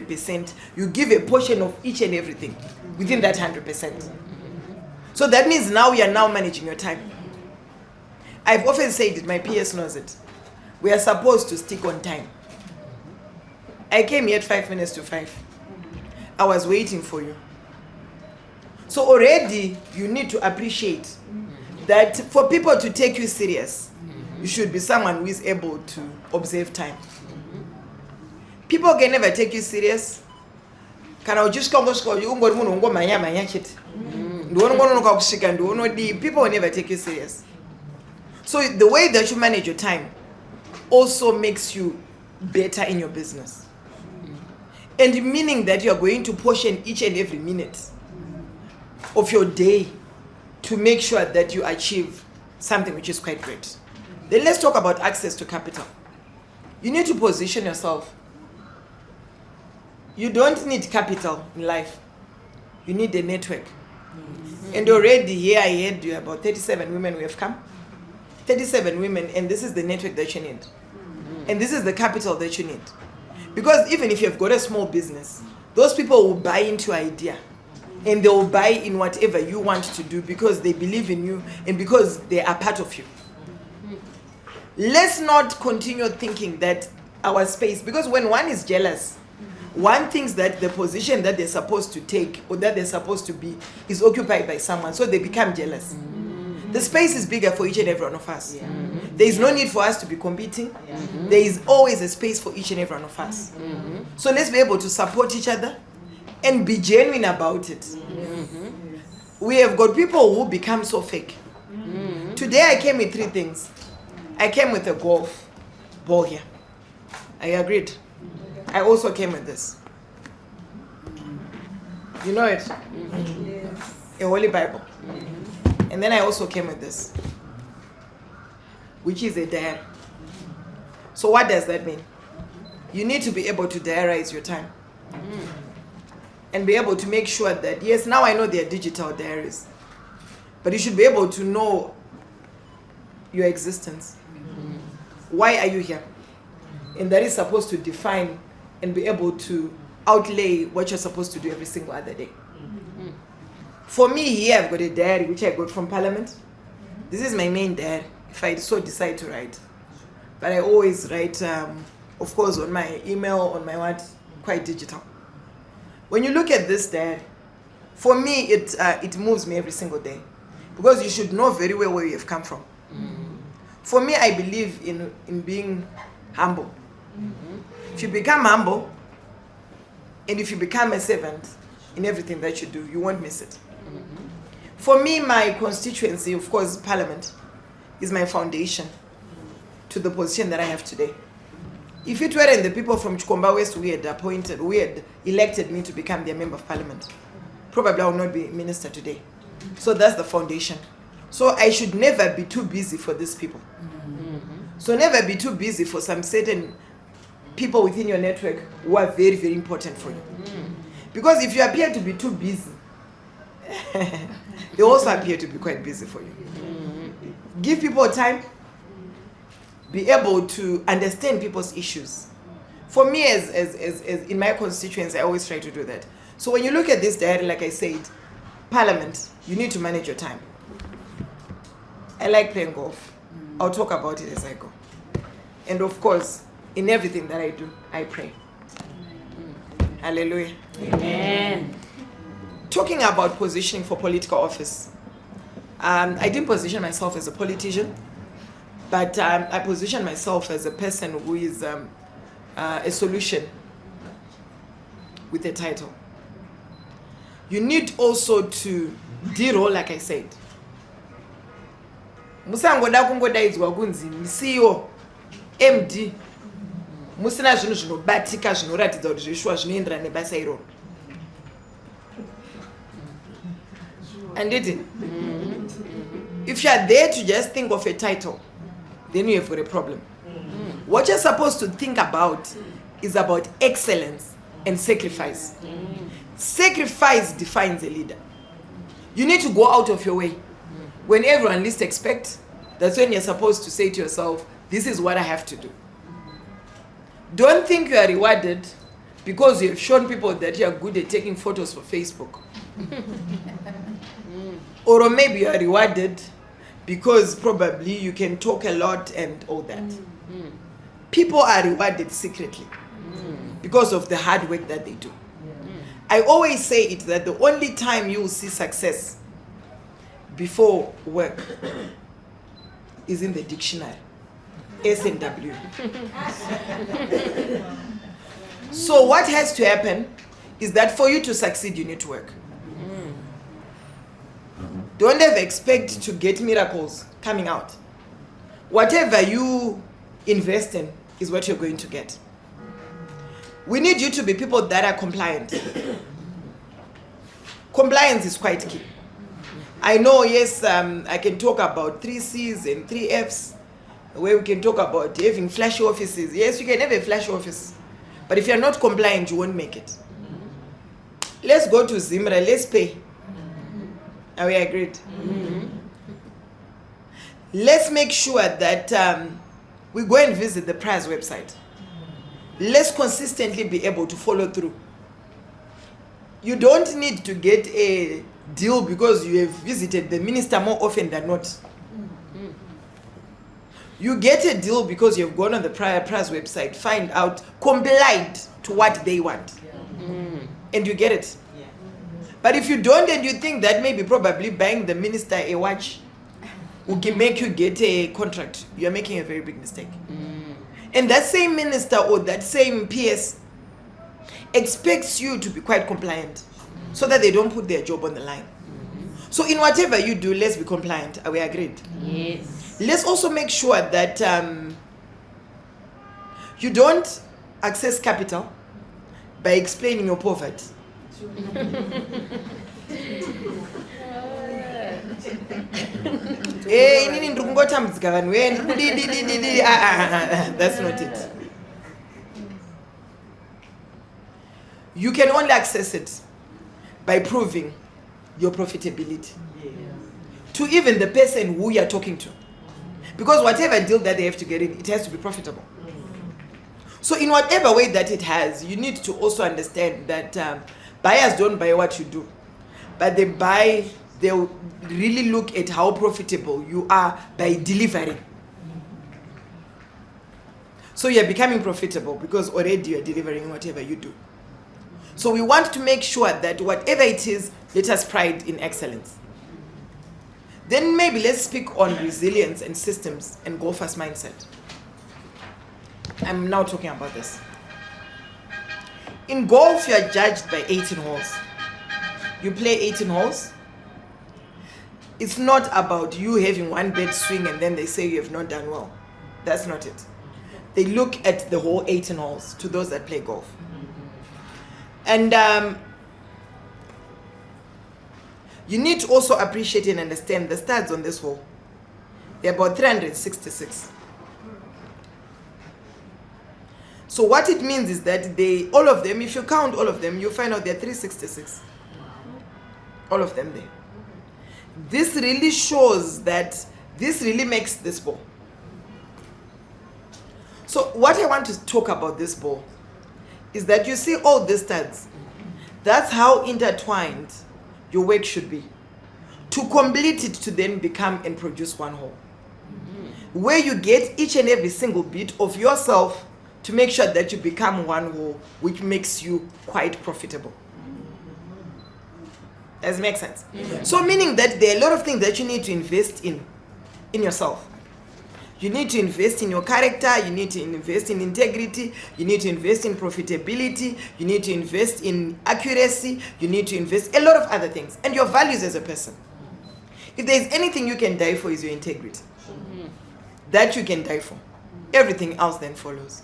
100%, you give a portion of each and everything within that 100%. So that means now you are now managing your time. I've often said it, my PS knows it. We are supposed to stick on time. I came here at 5 minutes to 5. I was waiting for you. So already you need to appreciate that for people to take you serious, you should be someone who is able to observe time. People can never take you serious. People will never take you serious. So the way that you manage your time also makes you better in your business. And meaning that you are going to portion each and every minute of your day to make sure that you achieve something which is quite great. Then let's talk about access to capital. You need to position yourself. You don't need capital in life. You need a network. And already here I heard you about 37 women who have come. 37 women, and this is the network that you need. And this is the capital that you need. Because even if you've got a small business, those people will buy into your idea. And they will buy in whatever you want to do because they believe in you and because they are part of you. Let's not continue thinking that our space, because when one is jealous, one thinks that the position that they're supposed to take or that they're supposed to be is occupied by someone, so they become jealous. The space is bigger for each and every one of us. There is no need for us to be competing. There is always a space for each and every one of us. So let's be able to support each other and be genuine about it. We have got people who become so fake. Today I came with 3 things. I came with a golf ball here. I agreed. I also came with this. You know it? A Holy Bible. And then I also came with this, which is a diary. So what does that mean? You need to be able to diarize your time. And be able to make sure that, yes, now I know they are digital diaries, but you should be able to know your existence. Why are you here? And that is supposed to define and be able to outlay what you're supposed to do every single other day. For me here, I've got a diary which I got from Parliament. This is my main diary, if I so decide to write. But I always write, of course, on my email, on my what, quite digital. When you look at this diary, for me, it moves me every single day. Because you should know very well where you have come from. For me, I believe in being humble. If you become humble, and if you become a servant in everything that you do, you won't miss it. For me, my constituency, of course, Parliament, is my foundation to the position that I have today. If it weren't the people from Chikomba West who had elected me to become their member of Parliament, probably I would not be minister today. So that's the foundation. So I should never be too busy for these people. So never be too busy for some certain people within your network who are very, very important for you. Because if you appear to be too busy, they also appear to be quite busy for you. Give people time. Be able to understand people's issues. For me, as in my constituency, I always try to do that. So when you look at this diary, like I said, Parliament, you need to manage your time. I like playing golf. I'll talk about it as I go. And of course, in everything that I do, I pray. Hallelujah. Amen. Talking about positioning for political office, I didn't position myself as a politician, but I position myself as a person who is a solution with a title. You need also to de-roll, like I said. Musangoda kungodaidzwa kunzi CEO MD musina zvinhu zvinobatika zvinoratidza kuti zvishwa zvinoenderana nebasa iroro. And if you are there to just think of a title, then you have got a problem. What you're supposed to think about is about excellence and sacrifice. Sacrifice defines a leader. You need to go out of your way. When everyone least expects, that's when you're supposed to say to yourself, this is what I have to do. Don't think you are rewarded because you have shown people that you are good at taking photos for Facebook. Or maybe you are rewarded because probably you can talk a lot and all that. People are rewarded secretly because of the hard work that they do. I always say it that the only time you will see success before work is in the dictionary. S&W. So what has to happen is that for you to succeed, you need to work. Don't ever expect to get miracles coming out. Whatever you invest in is what you're going to get. We need you to be people that are compliant. Compliance is quite key. I know, yes, I can talk about 3 C's and 3 F's, where we can talk about having flashy offices. Yes, you can have a flashy office, but if you're not compliant, you won't make it. Let's go to Zimra, let's pay. Are we agreed? Let's make sure that we go and visit the prize website. Let's consistently be able to follow through. You don't need to get a deal because you have visited the minister more often than not. You get a deal because you've gone on the prize website, find out, complied to what they want. And you get it. But if you don't and you think that maybe probably buying the minister a watch will make you get a contract, you're making a very big mistake. And that same minister or that same PS expects you to be quite compliant so that they don't put their job on the line. So in whatever you do, let's be compliant. Are we agreed? Yes. Let's also make sure that you don't access capital by explaining your poverty. That's not it. You can only access it by proving your profitability to even the person who you are talking to, because whatever deal that they have to get in, it has to be profitable. So in whatever way that it has, you need to also understand that buyers don't buy what you do, but they really look at how profitable you are by delivering. So you're becoming profitable because already you're delivering whatever you do. So we want to make sure that whatever it is, let us pride in excellence. Then maybe let's speak on resilience and systems and goal first mindset. I'm now talking about this. In golf, you are judged by 18 holes. You play 18 holes. It's not about you having one bad swing and then they say you have not done well. That's not it. They look at the whole 18 holes to those that play golf. And you need to also appreciate and understand the stats on this hole. They're about 366. So what it means is that all of them, if you count all of them, you find out they're 366. All of them there. This really shows that this really makes this ball. So what I want to talk about this ball is that you see all these stats. That's how intertwined your work should be. To complete it to then become and produce one whole. Where you get each and every single bit of yourself to make sure that you become one whole, which makes you quite profitable. Does it make sense? Yeah. So meaning that there are a lot of things that you need to invest in yourself. You need to invest in your character, you need to invest in integrity, you need to invest in profitability, you need to invest in accuracy, you need to invest a lot of other things, and your values as a person. If there is anything you can die for, is your integrity. That you can die for. Everything else then follows.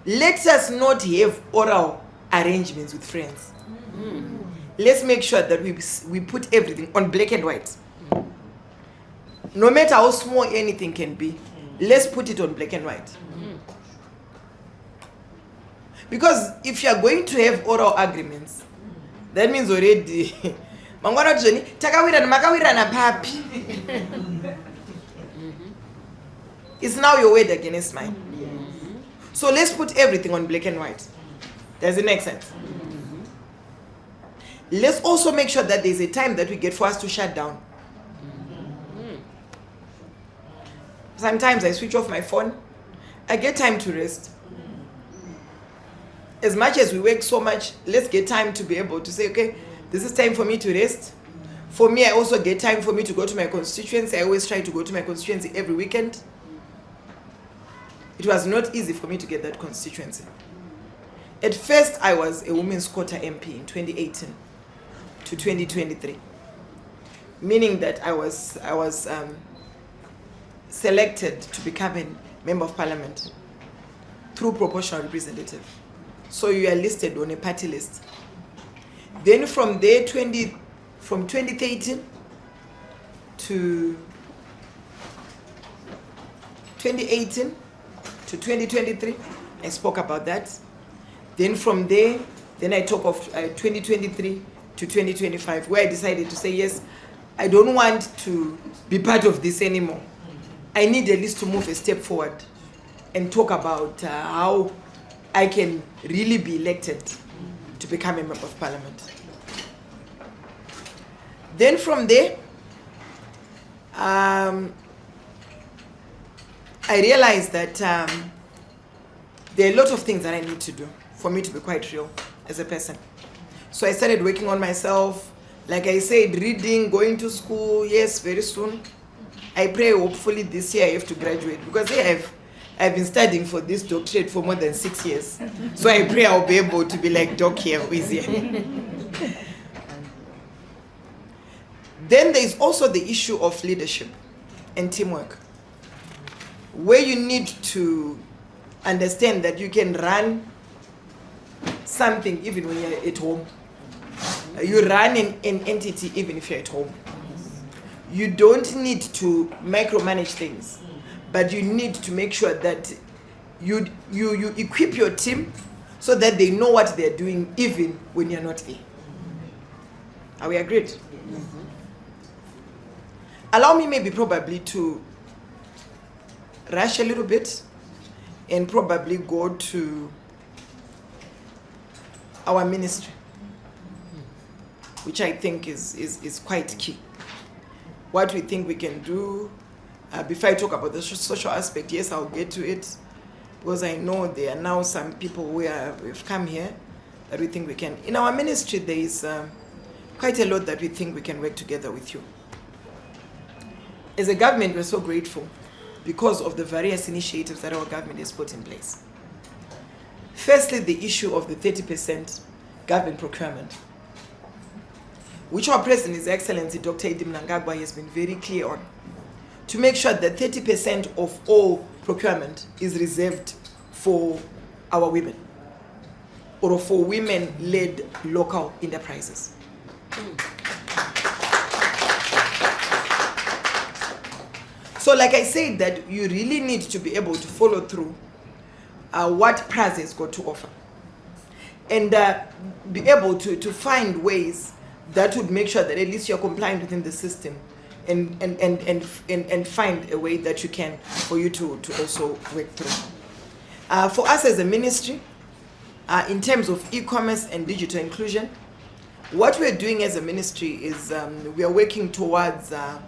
Let us not have oral arrangements with friends. Let's make sure that we put everything on black and white. No matter how small anything can be, let's put it on black and white. Because if you are going to have oral agreements, that means already it's now your word against mine. So let's put everything on black and white. Does it make sense? Let's also make sure that there's a time that we get for us to shut down. Sometimes I switch off my phone. I get time to rest. As much as we work so much, let's get time to be able to say, okay, this is time for me to rest. For me, I also get time for me to go to my constituency. I always try to go to my constituency every weekend. It was not easy for me to get that constituency. At first, I was a women's quota MP in 2018 to 2023, meaning that I was selected to become a member of parliament through proportional representative. So you are listed on a party list. Then from there, from 2013 to 2018 to 2023, I spoke about that. Then from there, I talk of 2023 to 2025, where I decided to say, yes, I don't want to be part of this anymore. I need at least to move a step forward and talk about how I can really be elected to become a member of parliament. Then from there, I realized that there are a lot of things that I need to do for me to be quite real as a person. So I started working on myself. Like I said, reading, going to school, yes, very soon. I pray hopefully this year I have to graduate, because I've been studying for this doctorate for more than 6 years. So I pray I'll be able to be like Doc here or easier. Then there is also the issue of leadership and teamwork, where you need to understand that you can run something even when you're at home. You run an entity even if you're at home. You don't need to micromanage things, but you need to make sure that you equip your team so that they know what they're doing even when you're not there. Are we agreed? Allow me maybe probably to rush a little bit and probably go to our ministry, which I think is quite key. What we think we can do. Before I talk about the social aspect, yes, I'll get to it, because I know there are now some people who have come here that we think we can. In our ministry, there is quite a lot that we think we can work together with you. As a government, we're so grateful because of the various initiatives that our government has put in place. Firstly, the issue of the 30% government procurement, which our President, His Excellency Dr. Idi Mnangagwa, has been very clear on, to make sure that 30% of all procurement is reserved for our women, or for women-led local enterprises. So like I said, that you really need to be able to follow through what PRAZ has got to offer, and be able to find ways that would make sure that at least you're compliant within the system, and find a way that you can, for you to also work through. For us as a ministry, in terms of e-commerce and digital inclusion, what we're doing as a ministry is we are working towards a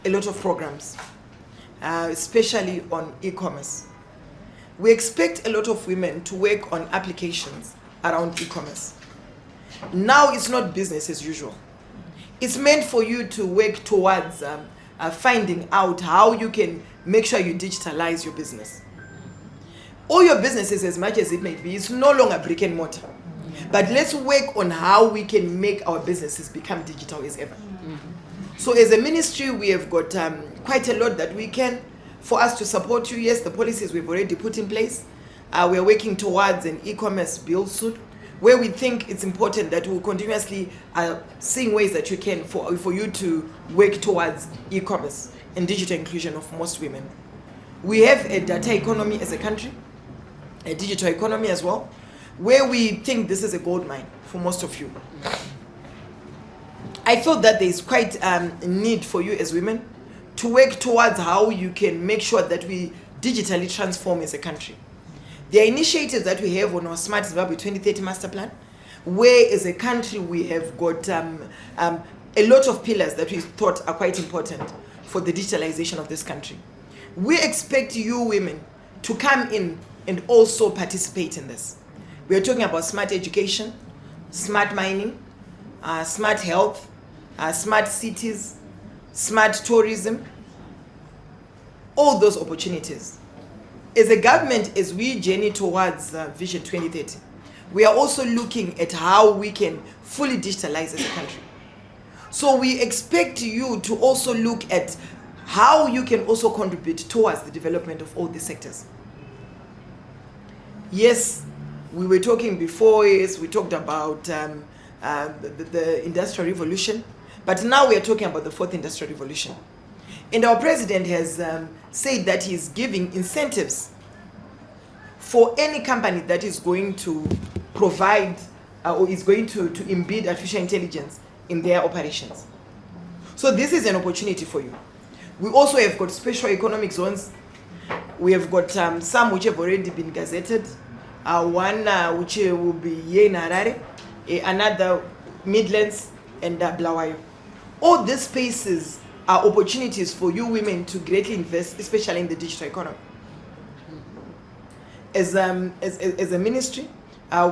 lot of programs, especially on e-commerce. We expect a lot of women to work on applications around e-commerce. Now it's not business as usual. It's meant for you to work towards finding out how you can make sure you digitalize your business. All your businesses, as much as it may be, it's no longer brick and mortar. But let's work on how we can make our businesses become digital as ever. So as a ministry, we have got quite a lot that we can, for us to support you. Yes, the policies we've already put in place. We are working towards an e-commerce bill soon, where we think it's important that we'll continuously seeing ways that you can for you to work towards e-commerce and digital inclusion of most women. We have a data economy as a country, a digital economy as well, where we think this is a gold mine for most of you. I feel that there is quite a need for you as women to work towards how you can make sure that we digitally transform as a country. There are initiatives that we have on our Smart Zimbabwe 2030 Master Plan, where as a country we have got a lot of pillars that we thought are quite important for the digitalization of this country. We expect you women to come in and also participate in this. We are talking about smart education, smart mining, smart health, smart cities, smart tourism, all those opportunities. As a government, as we journey towards Vision 2030, we are also looking at how we can fully digitalize as a country. So we expect you to also look at how you can also contribute towards the development of all these sectors. Yes, we were talking before, yes, we talked about the Industrial Revolution, but now we are talking about the fourth Industrial Revolution. And our president has said that he is giving incentives for any company that is going to provide or is going to embed artificial intelligence in their operations. So this is an opportunity for you. We also have got special economic zones. We have got some which have already been gazetted. One which will be here in Harare, another Midlands, and Blawayo. All these spaces are opportunities for you women to greatly invest, especially in the digital economy. As a ministry,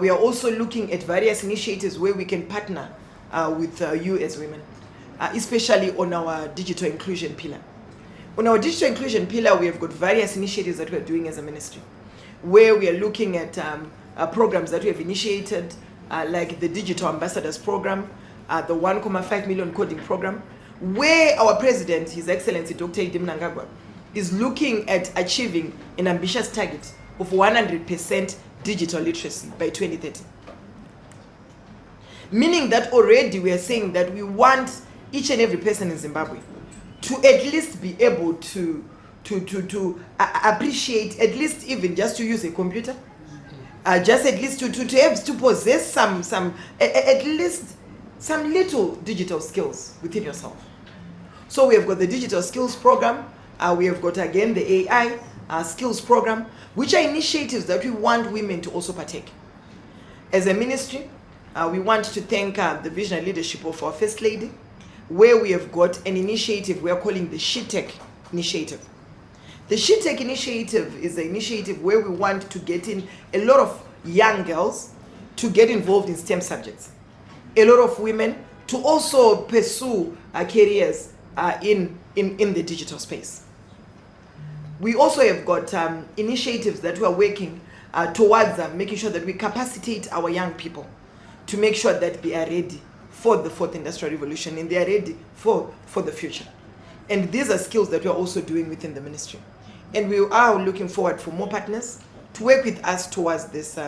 we are also looking at various initiatives where we can partner with you as women, especially on our digital inclusion pillar. On our digital inclusion pillar, we have got various initiatives that we are doing as a ministry, where we are looking at programs that we have initiated, like the Digital Ambassadors Program, the 1.5 million coding program, where our president, His Excellency Dr. Idi Mnangagwa, is looking at achieving an ambitious target of 100% digital literacy by 2030. Meaning that already we are saying that we want each and every person in Zimbabwe to at least be able to appreciate, at least even just to use a computer, just at least to have to possess some at least some little digital skills within yourself. So we have got the digital skills program. We have got again the AI skills program, which are initiatives that we want women to also partake. As a ministry, we want to thank the visionary leadership of our First Lady, where we have got an initiative we are calling the SheTech initiative. The SheTech initiative is an initiative where we want to get in a lot of young girls to get involved in STEM subjects. A lot of women to also pursue careers in the digital space. We also have got initiatives that we are working towards making sure that we capacitate our young people to make sure that they are ready for the fourth industrial revolution and they are ready for the future. And these are skills that we are also doing within the ministry. And we are looking forward for more partners to work with us towards this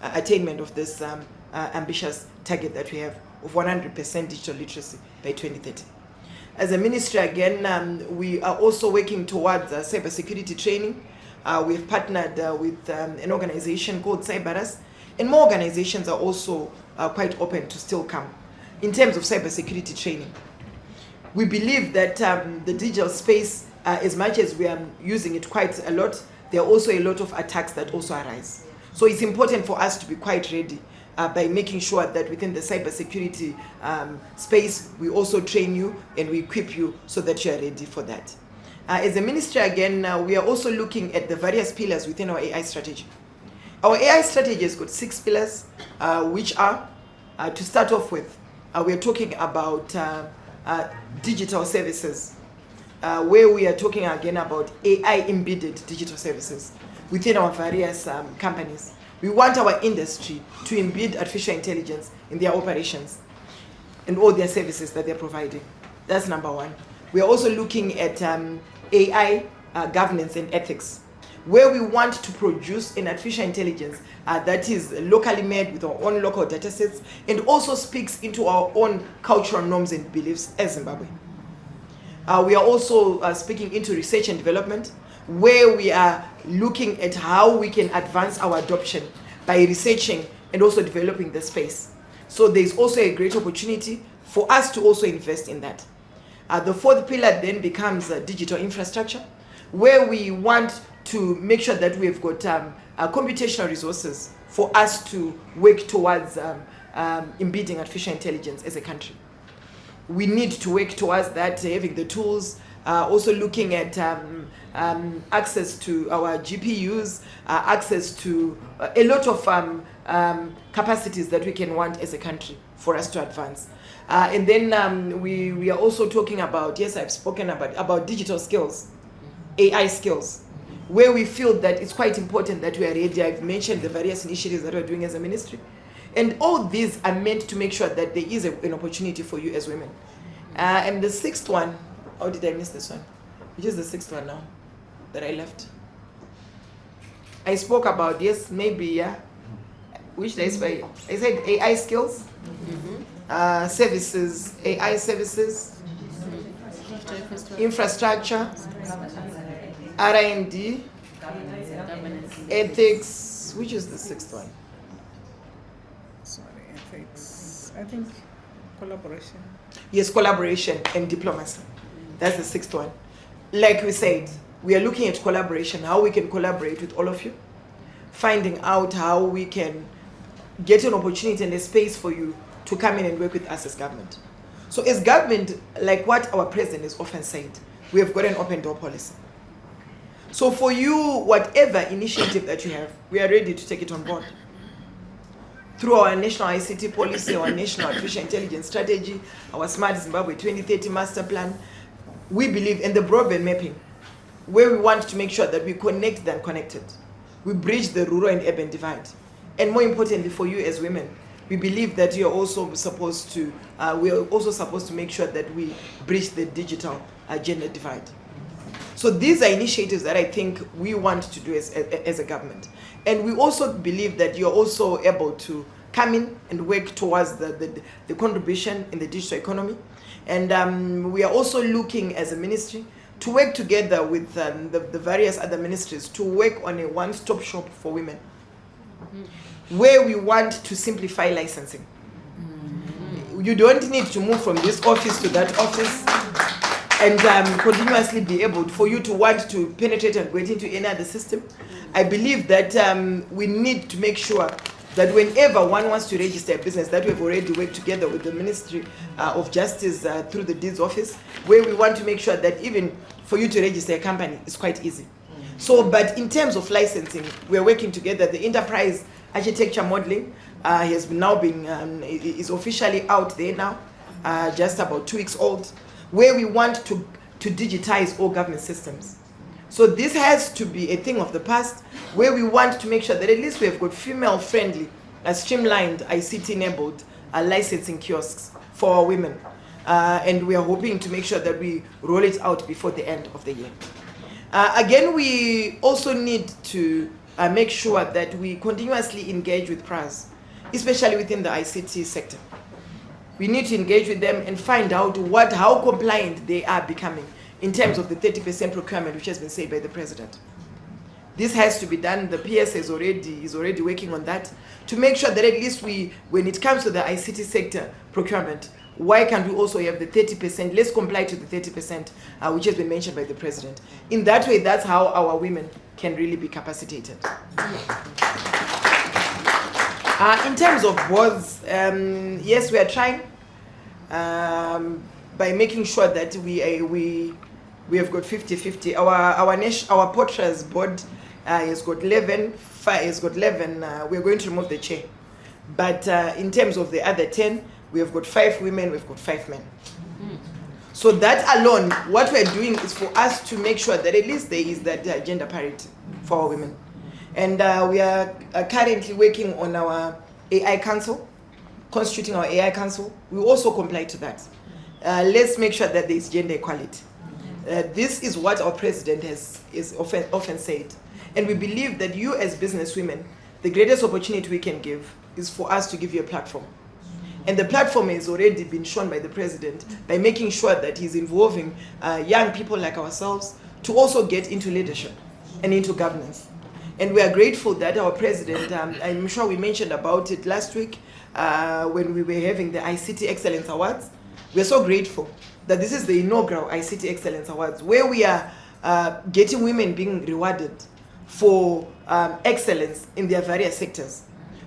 attainment of this ambitious target that we have of 100% digital literacy by 2030. As a ministry, again, we are also working towards cybersecurity training. We've partnered with an organization called Cyberus, and more organizations are also quite open to still come in terms of cybersecurity training. We believe that the digital space, as much as we are using it quite a lot, there are also a lot of attacks that also arise. So it's important for us to be quite ready by making sure that within the cybersecurity space, we also train you and we equip you so that you are ready for that. As a ministry, again, we are also looking at the various pillars within our AI strategy. Our AI strategy has got 6 pillars, which are, to start off with, we are talking about digital services, where we are talking again about AI embedded digital services within our various companies. We want our industry to embed artificial intelligence in their operations and all their services that they're providing. That's number one. We are also looking at AI governance and ethics, where we want to produce an artificial intelligence that is locally made with our own local data sets and also speaks into our own cultural norms and beliefs as Zimbabwe. We are also speaking into research and development, where we are looking at how we can advance our adoption by researching and also developing the space. So there's also a great opportunity for us to also invest in that. The fourth pillar then becomes digital infrastructure, where we want to make sure that we've got computational resources for us to work towards embedding artificial intelligence as a country. We need to work towards that, having the tools, also looking at access to our GPUs, access to a lot of capacities that we can want as a country for us to advance. And then we are also talking about, yes, I've spoken about digital skills, AI skills, where we feel that it's quite important that we are ready. I've mentioned the various initiatives that we're doing as a ministry. And all these are meant to make sure that there is an opportunity for you as women. And the sixth one, oh, did I miss this one? Which is the sixth one now that I left? I spoke about, yes, maybe, yeah. Which days were you? I said AI skills, services, AI services, infrastructure, R&D, ethics. Which is the sixth one? Sorry, ethics. I think collaboration. Yes, collaboration and diplomacy. That's the sixth one. Like we said, we are looking at collaboration, how we can collaborate with all of you, finding out how we can get an opportunity and a space for you to come in and work with us as government. So as government, like what our president has often said, we have got an open door policy. So for you, whatever initiative that you have, we are ready to take it on board. Through our national ICT policy, our national artificial intelligence strategy, our Smart Zimbabwe 2030 master plan, we believe in the broadband mapping, where we want to make sure that we connect the unconnected. We bridge the rural and urban divide. And more importantly for you as women, we believe that you're also supposed to, we are also supposed to make sure that we bridge the digital gender divide. So these are initiatives that I think we want to do as a government. And we also believe that you're also able to come in and work towards the contribution in the digital economy. And we are also looking as a ministry to work together with the various other ministries to work on a one-stop shop for women, where we want to simplify licensing. You don't need to move from this office to that office and continuously be able for you to want to penetrate and get into any other system. I believe that we need to make sure that whenever one wants to register a business, that we've already worked together with the Ministry of Justice through the deeds office, where we want to make sure that even for you to register a company, it's quite easy. So, but in terms of licensing, we're working together. The enterprise architecture modeling has now been, is officially out there now, just about 2 weeks old, where we want to digitize all government systems. So this has to be a thing of the past, where we want to make sure that at least we have got female-friendly, streamlined, ICT-enabled licensing kiosks for our women. And we are hoping to make sure that we roll it out before the end of the year. Again, we also need to make sure that we continuously engage with PRAS, especially within the ICT sector. We need to engage with them and find out how compliant they are becoming in terms of the 30% procurement, which has been said by the president. This has to be done. The PS is already working on that to make sure that at least when it comes to the ICT sector procurement, why can't we also have the 30%? Let's comply to the 30%, which has been mentioned by the president. In that way, that's how our women can really be capacitated. In terms of boards, yes, we are trying by making sure that we have got 50-50. Our Portras board has got 11. We're going to remove the chair, but in terms of the other 10, we have got 5 women. We've got 5 men. So that alone, what we're doing is for us to make sure that at least there is that gender parity for our women. And we are currently working on our AI council, constituting our AI council. We also comply to that. Let's make sure that there is gender equality. This is what our president is often said. And we believe that you as businesswomen, the greatest opportunity we can give is for us to give you a platform. And the platform has already been shown by the president by making sure that he's involving young people like ourselves to also get into leadership and into governance. And we are grateful that our president, I'm sure we mentioned about it last week when we were having the ICT Excellence Awards. We're so grateful that this is the inaugural ICT Excellence Awards, where we are getting women being rewarded for excellence in their various sectors.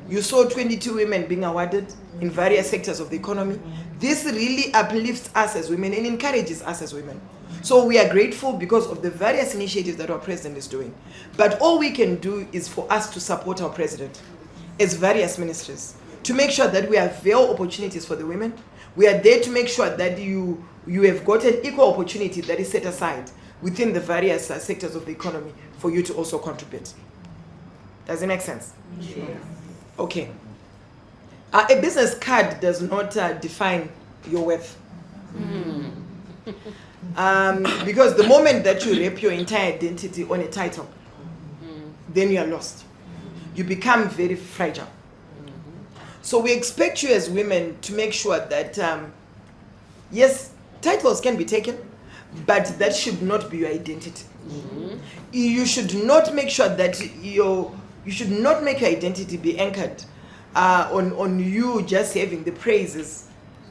You saw 22 women being awarded in various sectors of the economy. This really uplifts us as women and encourages us as women. So we are grateful because of the various initiatives that our president is doing. But all we can do is for us to support our president as various ministries, to make sure that we avail opportunities for the women. We are there to make sure that you have got an equal opportunity that is set aside within the various sectors of the economy for you to also contribute. Does it make sense? Yes. Okay. A business card does not define your worth. Because the moment that you wrap your entire identity on a title, then you are lost. You become very fragile. So we expect you as women to make sure that, yes, titles can be taken, but that should not be your identity. You should not make sure that you should not make your identity be anchored on you just having the praises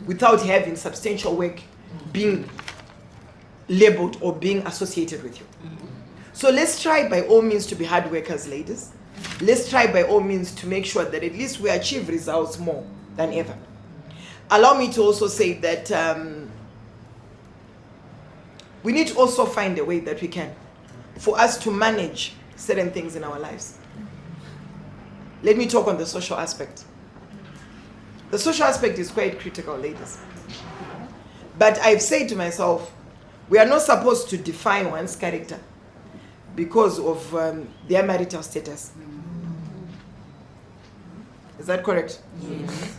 without having substantial work being labeled or being associated with you. So let's try by all means to be hard workers, ladies. Let's try by all means to make sure that at least we achieve results more than ever. Allow me to also say that we need to also find a way that we can for us to manage certain things in our lives. Let me talk on the social aspect. The social aspect is quite critical, ladies. But I've said to myself, we are not supposed to define one's character because of their marital status. Is that correct? Yes.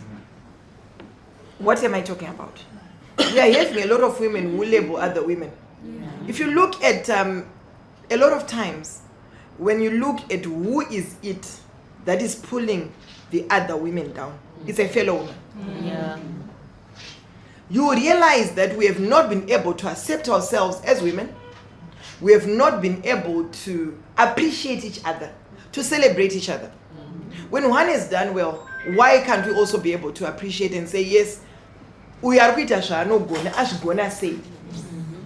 What am I talking about? We are having a lot of women who label other women. If you look at a lot of times, when you look at who is it that is pulling the other women down, it's a fellow woman. Yeah. You realize that we have not been able to accept ourselves as women. We have not been able to appreciate each other, to celebrate each other. When one has done well, why can't we also be able to appreciate and say, yes, we are kuita zvaanogona azvigona sei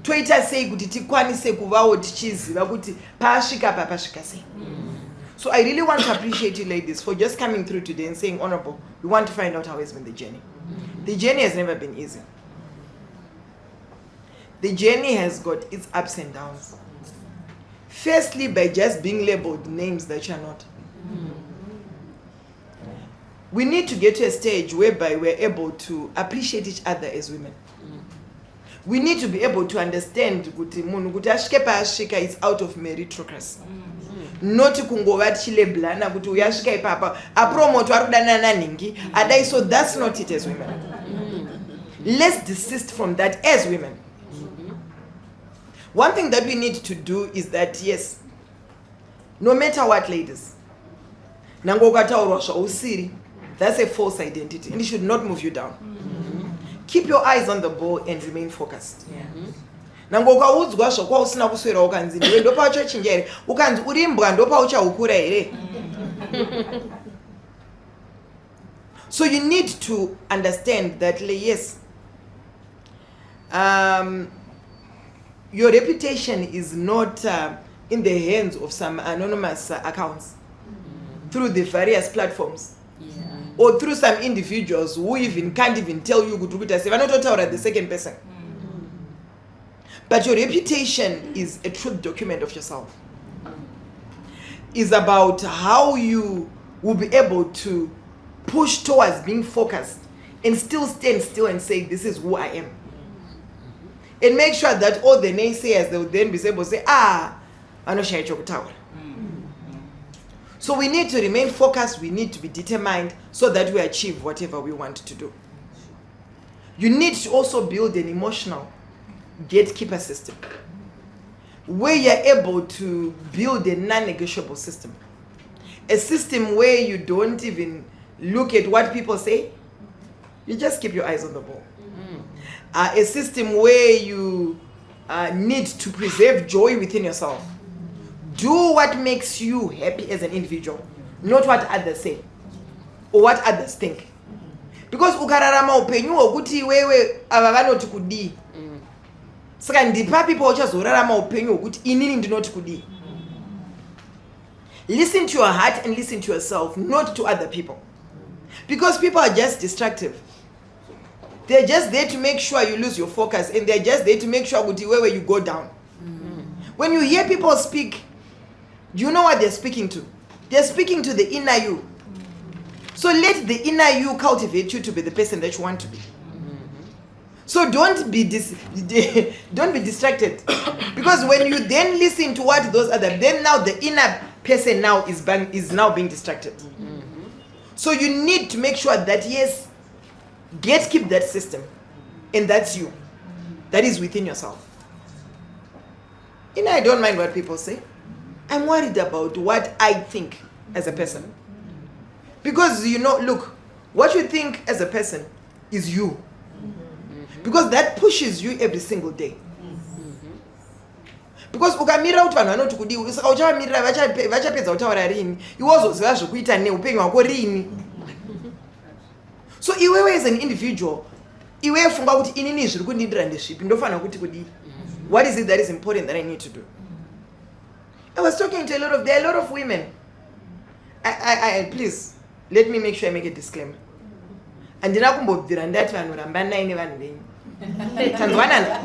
toita sei kuti tikwanise kuvawo tichiziva kuti paasvika apa pasvika sei. So I really want to appreciate you ladies for just coming through today and saying, Honorable, we want to find out how it's been the journey. The journey has never been easy. The journey has got its ups and downs. Firstly, by just being labeled names that you're not. We need to get to a stage whereby we're able to appreciate each other as women. We need to be able to understand kuti munhu kuti asvike paasvika is out of meritocracy. Not kungova tichileblana kuti uyasvika ipapa apromotwa ari kudanana ningi adai. So that's not it as women. Let's desist from that as women. One thing that we need to do is that, yes, no matter what, ladies, nango ukataurwa zvausiri, that's a false identity and it should not move you down. Keep your eyes on the ball and remain focused. Nango ukaudzwa zvakwausina kuswera ukanzi ndiwe ndopauchachinja here, ukanzi uri mbwa ndopauchahukura here. So you need to understand that, yes, your reputation is not in the hands of some anonymous accounts through the various platforms. Or through some individuals who even can't even tell you kuti say vanototaura the second person. But your reputation is a truth document of yourself. It's about how you will be able to push towards being focused and still stand still and say, this is who I am. And make sure that all the naysayers, they will then be able to say, anoshaya chokutaura. So we need to remain focused, we need to be determined so that we achieve whatever we want to do. You need to also build an emotional gatekeeper system where you're able to build a non-negotiable system. A system where you don't even look at what people say, you just keep your eyes on the ball. A system where you need to preserve joy within yourself. Do what makes you happy as an individual, not what others say or what others think. Because ukararama upenyu hwokuti wewe ava vanoti kudii. Saka ndipa people uchazorarama upenyu hwokuti inini ndinoti kudii. Listen to your heart and listen to yourself, not to other people. Because people are just destructive. They're just there to make sure you lose your focus, and they're just there to make sure where you go down. When you hear people speak, do you know what they're speaking to? They're speaking to the inner you. So let the inner you cultivate you to be the person that you want to be. So don't be distracted. Because when you then listen to what those other, then now the inner person now is now being distracted. So you need to make sure that yes, keep that system, and that's you. That is within yourself. I don't mind what people say. I'm worried about what I think as a person. Because look, what you think as a person is you. Because that pushes you every single day. Because ukamira kuti vanhu vanoti kudii, saka uchamirira vachapedza kutaura rini, iwozoziva zvokuita neupenyu hwako rini. So iwewe as an individual, iwewe funga kuti inini zviri kundindira ndezvipi, ndofanira kuti kudii. What is it that is important that I need to do? I was talking to there are a lot of women. I please, let me make sure I make a disclaimer. Andina kumbobvira ndati vanhu rambanai nevanhu venyu. Tanzwanana.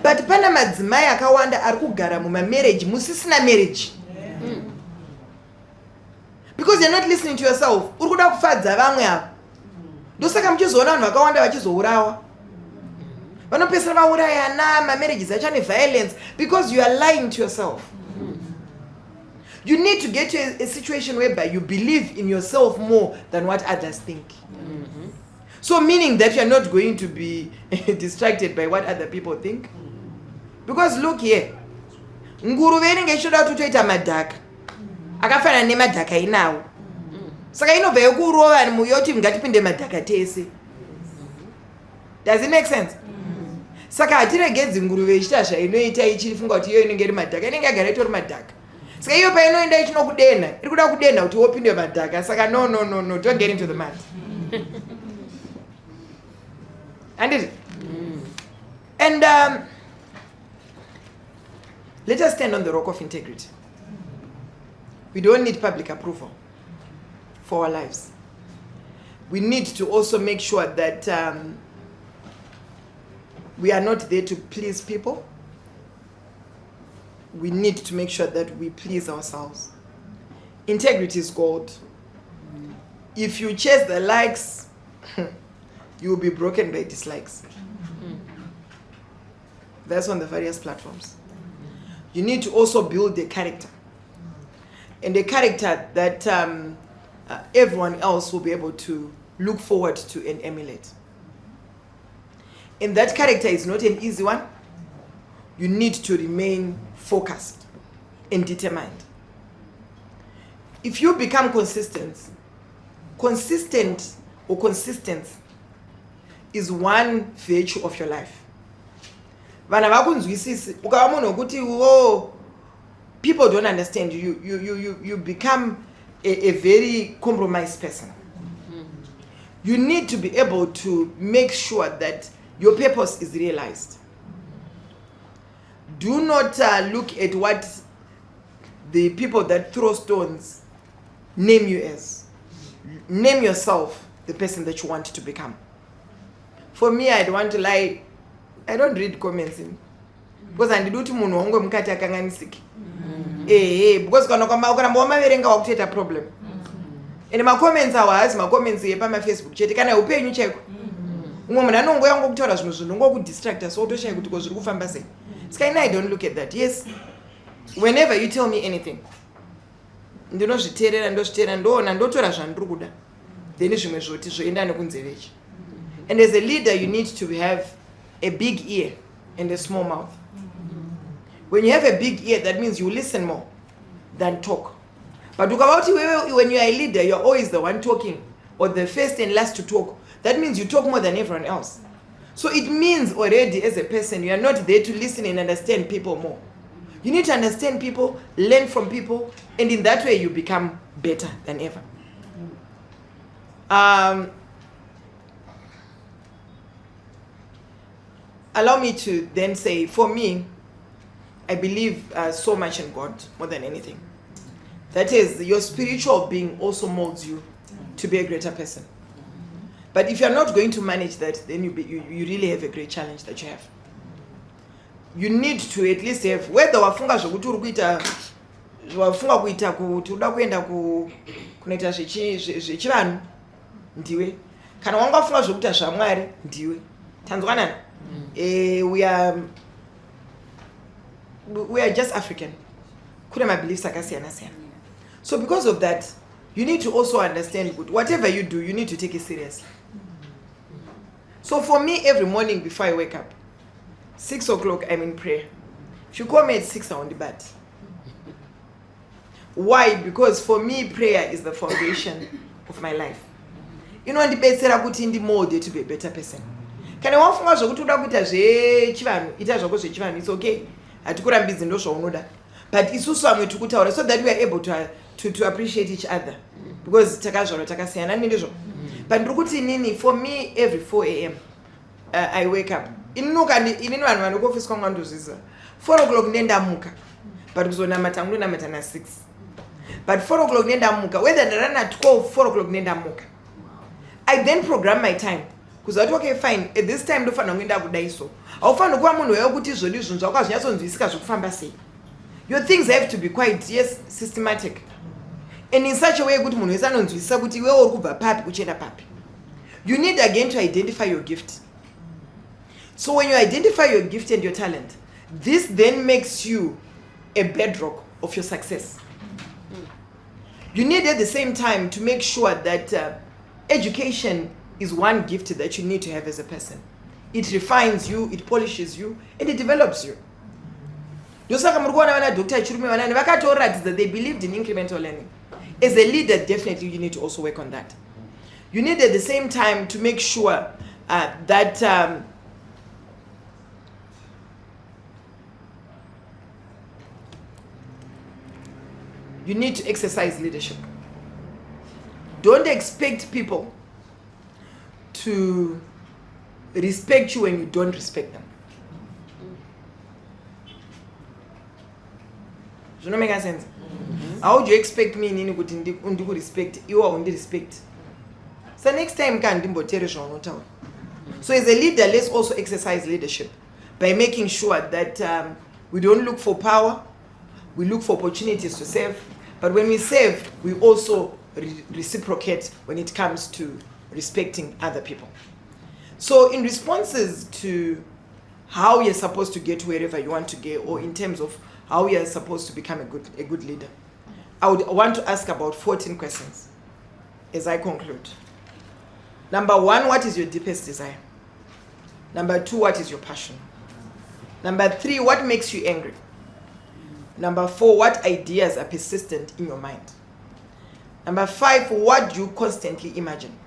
But pana madzimai akawanda ari kugara mumamarriage musisina marriage. Because you're not listening to yourself. Uri kuda kufadza vamwe apo. Ndosaka muchizoona vanhu vakawanda vachizourawa. Vanopesera vaurayana, marriages achane violence because you are lying to yourself. You need to get to a situation whereby you believe in yourself more than what others think. So meaning that you're not going to be distracted by what other people think. Because look here. Nguru venenge shoda tutoita madhaka. Akafana nemadhaka inawo. Saka inobva yokurova vanhu muyoti ngatipinde madhaka tese. Does it make sense? Saka hatiregedzi nguruve ichita zvainoita ichifunga kuti iyo inenge iri madhaka, inenge yagara itori madhaka. Saka iyo painoenda ichinokudenha, iri kuda kudenha kuti wopinde madhaka. Saka no, don't get into the mud. And let us stand on the rock of integrity. We don't need public approval for our lives. We need to also make sure that we are not there to please people. We need to make sure that we please ourselves. Integrity is gold. If you chase the likes, you will be broken by dislikes. That's on the various platforms. You need to also build a character. And a character that everyone else will be able to look forward to and emulate. And that character is not an easy one. You need to remain focused and determined. If you become consistent is one virtue of your life. People don't understand you. You become a very compromised person. You need to be able to make sure that your purpose is realized. Do not look at what the people that throw stones name you as. Name yourself the person that you want to become. For me, I don't want to lie. I don't read comments in. Because I do to munhu wangu mukati akanganisiki. Because kana ukaramba wamaverenga wakutoita problem. And my comments are my comments here on my Facebook chete kana upenyu cheko. Umwe munhu anongoya ngokutaura zvinhu ngokudistracta so toshaya kuti zviri kufamba sei. Sky I don't look at that. Yes. Whenever you tell me anything, ndinozviteerera ndoona ndotora zvandiri kuda. Then zvimwe zvoti zvoenda nekunzevechi. And as a leader, you need to have a big ear and a small mouth. When you have a big ear, that means you listen more than talk. But when you are a leader, you're always the one talking or the first and last to talk. That means you talk more than everyone else. So it means already as a person, you are not there to listen and understand people more. You need to understand people, learn from people, and in that way you become better than ever. Allow me to then say, for me, I believe so much in God more than anything. That is, your spiritual being also molds you to be a greater person. But if you're not going to manage that, then you really have a great challenge that you have. You need to at least have, whether wafunga zvokuti uri kuita wafunga kuita kuti uda kuenda kunoita zvechivanhu ndiwe, kana wanga wafunga zvokuita zvamwari ndiwe. Tanzwanana? We are just African. Kune mabeliefs akasiyana siyana. So because of that, you need to also understand that whatever you do, you need to take it seriously. So for me, every morning before I wake up, 6 o'clock, I'm in prayer. If you call me at 6, I'm on the bed. Why? Because for me, prayer is the foundation of my life. You know, ndipetsera kuti ndimode to be a better person. Kana wafunga zvokuti uda kuita zvechivanhu, ita zvako zvechivanhu, it's okay. Hatikurambidzi ndo zvaunoda. But isusu amwe tikutaura so that we are able to appreciate each other. Because takazvarwa takasiyana ndizvo. But ndikuti nini, for me, every 4 a.m. I wake up. Inini vanhu vanokofisi kwangu ndozviziva. 4 o'clock ndendamuka. But kuzonamata ndonamata na 6. But 4 o'clock nendamuka, whether ndarana 12, 4 o'clock nendamuka. I then program my time. Because okay, fine, at this time ndofanira kuenda kudai so. Aufana kuva munhu wekuti izvoni izvoni zvakazvinyatsonzwisika zvokufamba sei. Your things have to be quite, yes, systematic. And in such a way kuti munhu wese anonzwisisa kuti iwe uri kubva papi kuchienda papi. You need again to identify your gift. So when you identify your gift and your talent, this then makes you a bedrock of your success. You need at the same time to make sure that education is one gift that you need to have as a person. It refines you, it polishes you, and it develops you. Ndosaka muri kuona vana Dr. Chirume vanani vakatoratidza that they believed in incremental learning. As a leader, definitely you need to also work on that. You need at the same time to make sure that you need to exercise leadership. Don't expect people to respect you when you don't respect them. Does that make sense? How would you expect me nini kuti ndiku respect iwe undi respect? So next time can ndimbotere zvaunotau. So as a leader, let's also exercise leadership by making sure that we don't look for power, we look for opportunities to serve, but when we serve, we also reciprocate when it comes to respecting other people. So in responses to how you're supposed to get wherever you want to get, or in terms of how you're supposed to become a good leader, I would want to ask about 14 questions as I conclude. Number 1, what is your deepest desire? Number 2, what is your passion? Number 3, what makes you angry? Number 4, what ideas are persistent in your mind? Number 5, what do you constantly imagine?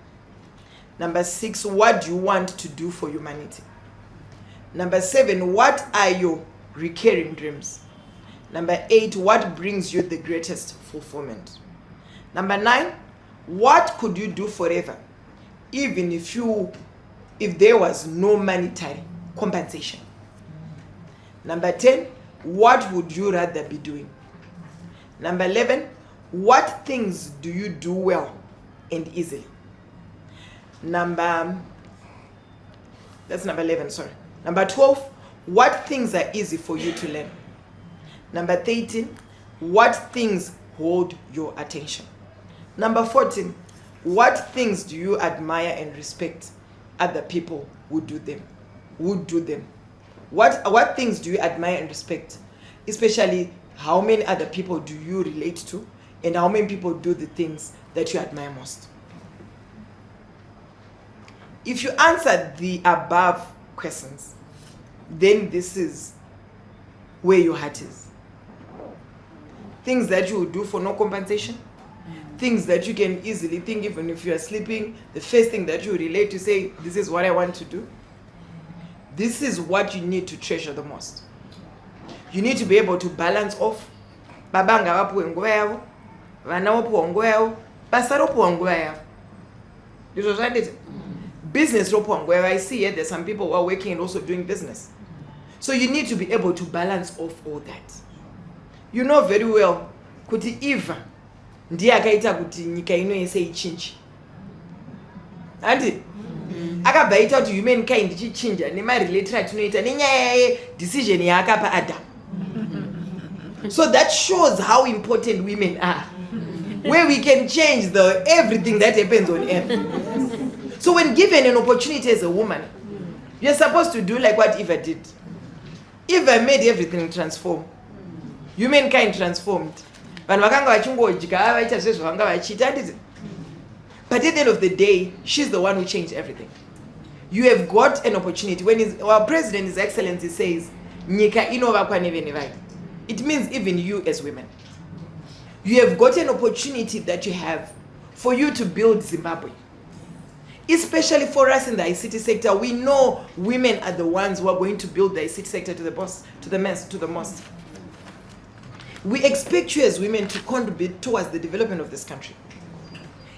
Number 6, what do you want to do for humanity? Number 7, what are your recurring dreams? Number 8, what brings you the greatest fulfillment? Number 9, what could you do forever, even if there was no monetary compensation? Number 10, what would you rather be doing? Number 11, what things do you do well and easily? That's number 11, sorry. Number 12, what things are easy for you to learn? Number 13, what things hold your attention? Number 14, what things do you admire and respect other people would do them? What things do you admire and respect? Especially, how many other people do you relate to, and how many people do the things that you admire most? If you answer the above questions, then this is where your heart is. Things that you would do for no compensation, things that you can easily think, even if you are sleeping, the first thing that you relate to say, this is what I want to do. This is what you need to treasure the most. You need to be able to balance off. Babanga vapuwe nguva yavo, vana vopuwa nguva yavo, basa ropuwa nguva yavo. Ndizvo zvanditi. Business ropuwa nguva yavo. I see here there's some people who are working and also doing business. So you need to be able to balance off all that. You know very well, kuti if ndiye akaita kuti nyika ino yese ichinje. Andi akabva aita kuti humankind ichichinja nemarelatora tinoita nenyaya yedecision yaakapa Adam. So that shows how important women are, where we can change everything that happens on earth. So when given an opportunity as a woman, you're supposed to do like what Eva did. Eva made everything transform. Humankind transformed. But at the end of the day, she's the one who changed everything. You have got an opportunity. When our president, His Excellency, says, "Nika inova kwa nevenivai," it means even you as women. You have got an opportunity that you have for you to build Zimbabwe. Especially for us in the ICT sector, we know women are the ones who are going to build the ICT sector to the most. We expect you as women to contribute towards the development of this country.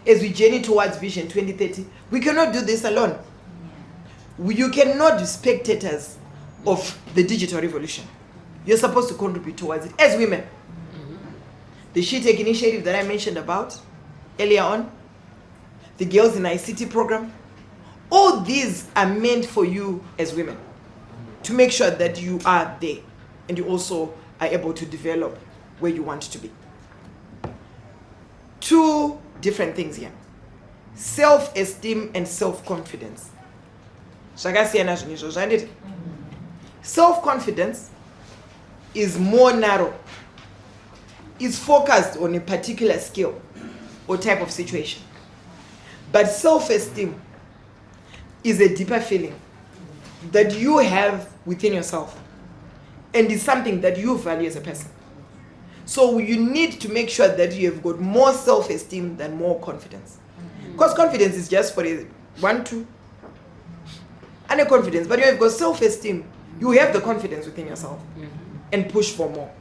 As we journey towards Vision 2030, we cannot do this alone. You cannot be spectators of the digital revolution. You're supposed to contribute towards it as women. The She Take initiative that I mentioned about earlier on, the Girls in ICT program, all these are meant for you as women to make sure that you are there and you also are able to develop where you want to be. Two different things here: self-esteem and self-confidence. Self-confidence is more narrow, is focused on a particular skill or type of situation. But self-esteem is a deeper feeling that you have within yourself and is something that you value as a person. So you need to make sure that you have got more self-esteem than more confidence. Because confidence is just for a 1, 2, and a confidence. But you have got self-esteem, you have the confidence within yourself and push for more.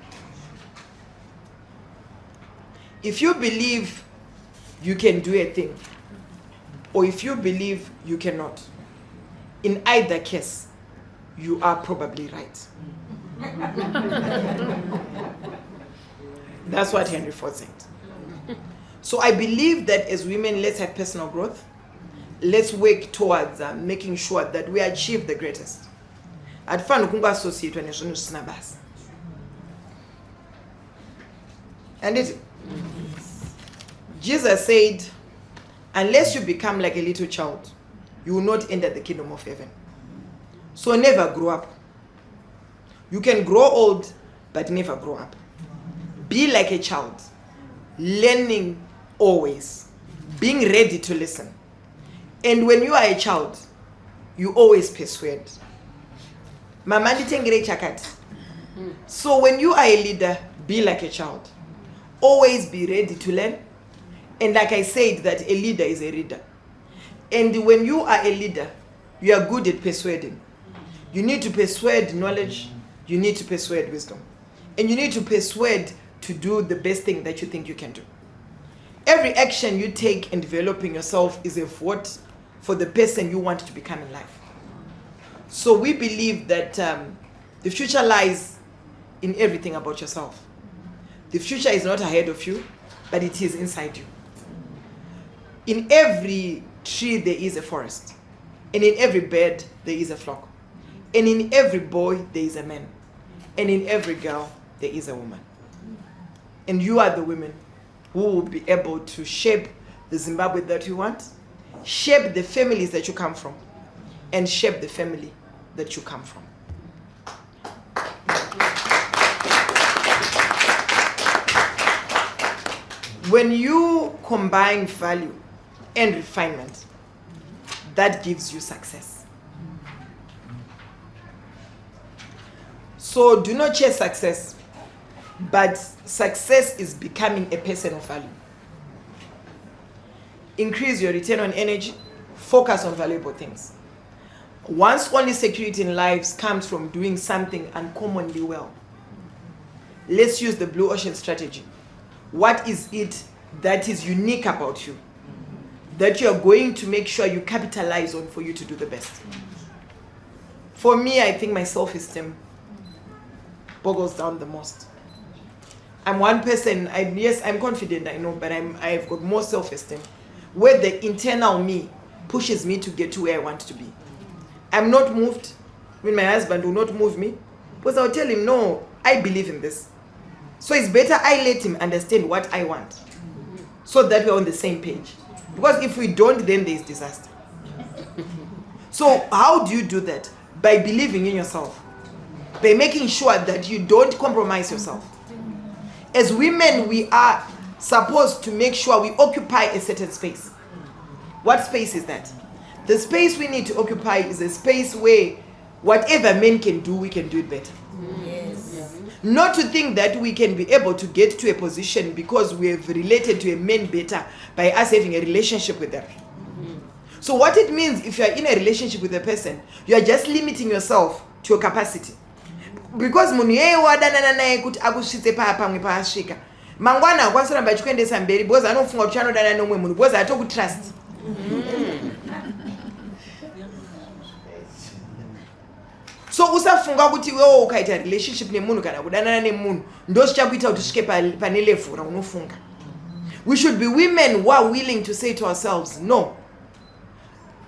If you believe you can do a thing, or if you believe you cannot, in either case, you are probably right. That's what Henry Ford said. So I believe that as women, let's have personal growth. Let's work towards making sure that we achieve the greatest. And Jesus said, unless you become like a little child, you will not enter the kingdom of heaven. So never grow up. You can grow old, but never grow up. Be like a child, learning always, being ready to listen. And when you are a child, you always persuade. So when you are a leader, be like a child. Always be ready to learn. And like I said, that a leader is a reader. And when you are a leader, you are good at persuading. You need to persuade knowledge. You need to persuade wisdom. And you need to persuade to do the best thing that you think you can do. Every action you take in developing yourself is a vote for the person you want to become in life. So we believe that the future lies in everything about yourself. The future is not ahead of you, but it is inside you. In every tree there is a forest, and in every bird there is a flock, and in every boy there is a man, and in every girl there is a woman. And you are the women who will be able to shape the Zimbabwe that you want, shape the families that you come from, and shape the family that you come from. When you combine value and refinement, that gives you success. So do not chase success, but success is becoming a person of value. Increase your return on energy, focus on valuable things. One's only security in lives comes from doing something uncommonly well. Let's use the blue ocean strategy. What is it that is unique about you, that you are going to make sure you capitalize on for you to do the best? For me, I think my self-esteem boggles down the most. I'm one person, yes, I'm confident, I know, but I've got more self-esteem, where the internal me pushes me to get to where I want to be. I'm not moved when my husband will not move me, because I'll tell him, no, I believe in this. So it's better I let him understand what I want, so that we're on the same page. Because if we don't, then there's disaster. So how do you do that? By believing in yourself, by making sure that you don't compromise yourself. As women, we are supposed to make sure we occupy a certain space. What space is that? The space we need to occupy is a space where whatever men can do, we can do it better. Yes. Not to think that we can be able to get to a position because we have related to a man better by us having a relationship with them. So what it means, if you are in a relationship with a person, you are just limiting yourself to your capacity. Because munhu yeye wadanana naye kuti akusvitse pamwe paasvika, mangwana akwanisa kuramba achikuendesa mberi because anofunga kuti anodana nomwe munhu because atokutrust. So usafunga kuti wewe ukaita relationship nemunhu kana kudanana nemunhu ndo zvichakuita kuti usvike pane level raunofunga. We should be women who are willing to say to ourselves, no,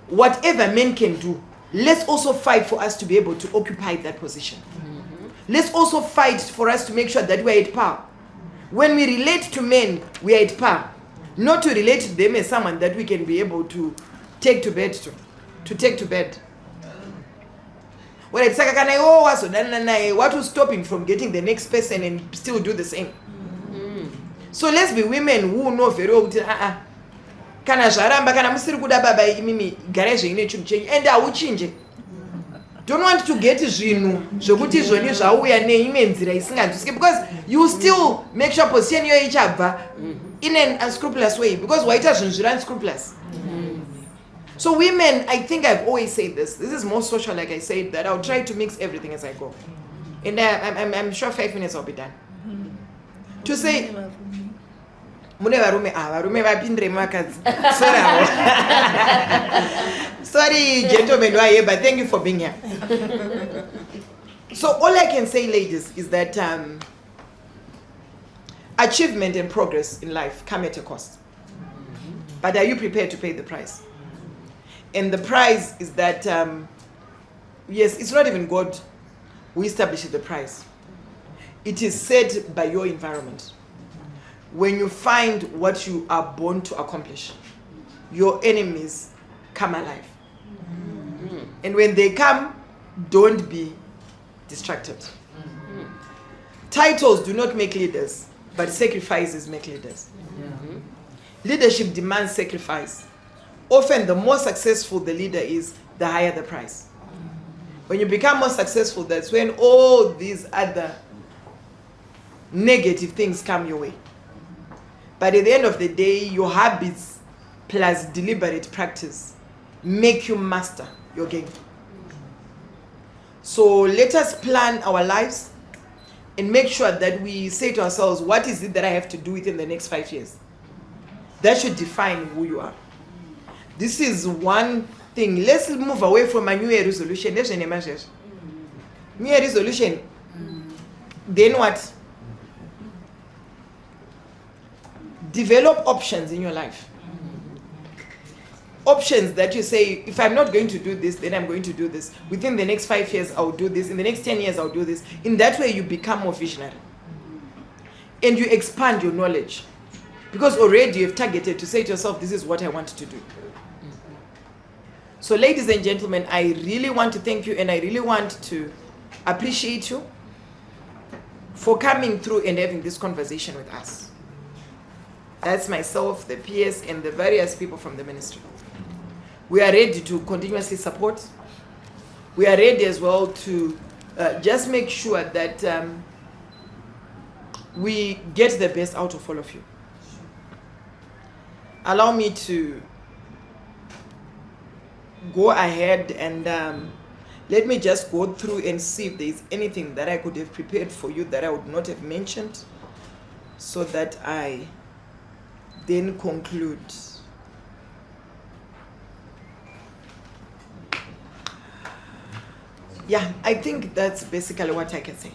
whatever men can do, let's also fight for us to be able to occupy that position. Let's also fight for us to make sure that we're at par. When we relate to men, we are at par. Not to relate to them as someone that we can be able to take to bed to take to bed. Well, it's like, what will stop him from getting the next person and still do the same? So let's be women who know very well, kana zvaramba kana musiri kuda baba imimi garai zveine chinhu chenyu and auchinje. Don't want to get zvinhu zvokuti zvoni zvauya neimwe nzira isinganzwisike, because you still make sure position iyoyo ichabva in an unscrupulous way, because waita zvinhu zviri unscrupulous. So women, I think I've always said this is more social, like I said, that I'll try to mix everything as I go. And I'm sure 5 minutes I'll be done. To say, mune varume vapindire muvakadzi. Sorry gentlemen who are here, but thank you for being here. So all I can say, ladies, is that achievement and progress in life come at a cost. But are you prepared to pay the price? And the price is that, yes, it's not even God who establishes the price. It is set by your environment. When you find what you are born to accomplish, your enemies come alive. And when they come, don't be distracted. Titles do not make leaders, but sacrifices make leaders. Leadership demands sacrifice. Often the more successful the leader is, the higher the price. When you become more successful, that's when all these other negative things come your way. But at the end of the day, your habits plus deliberate practice make you master your game. So let us plan our lives and make sure that we say to ourselves, what is it that I have to do within the next 5 years? That should define who you are. This is one thing. Let's move away from a New Year resolution. New Year resolution. Then what? Develop options in your life. Options that you say, if I'm not going to do this, then I'm going to do this. Within the next 5 years, I'll do this. In the next 10 years, I'll do this. In that way, you become more visionary. And you expand your knowledge. Because already you've targeted to say to yourself, this is what I want to do. So ladies and gentlemen, I really want to thank you, and I really want to appreciate you for coming through and having this conversation with us. That's myself, the PS, and the various people from the ministry. We are ready to continuously support. We are ready as well to just make sure that we get the best out of all of you. Allow me to go ahead and let me just go through and see if there is anything that I could have prepared for you that I would not have mentioned, so that I then conclude. Yeah, I think that's basically what I can say.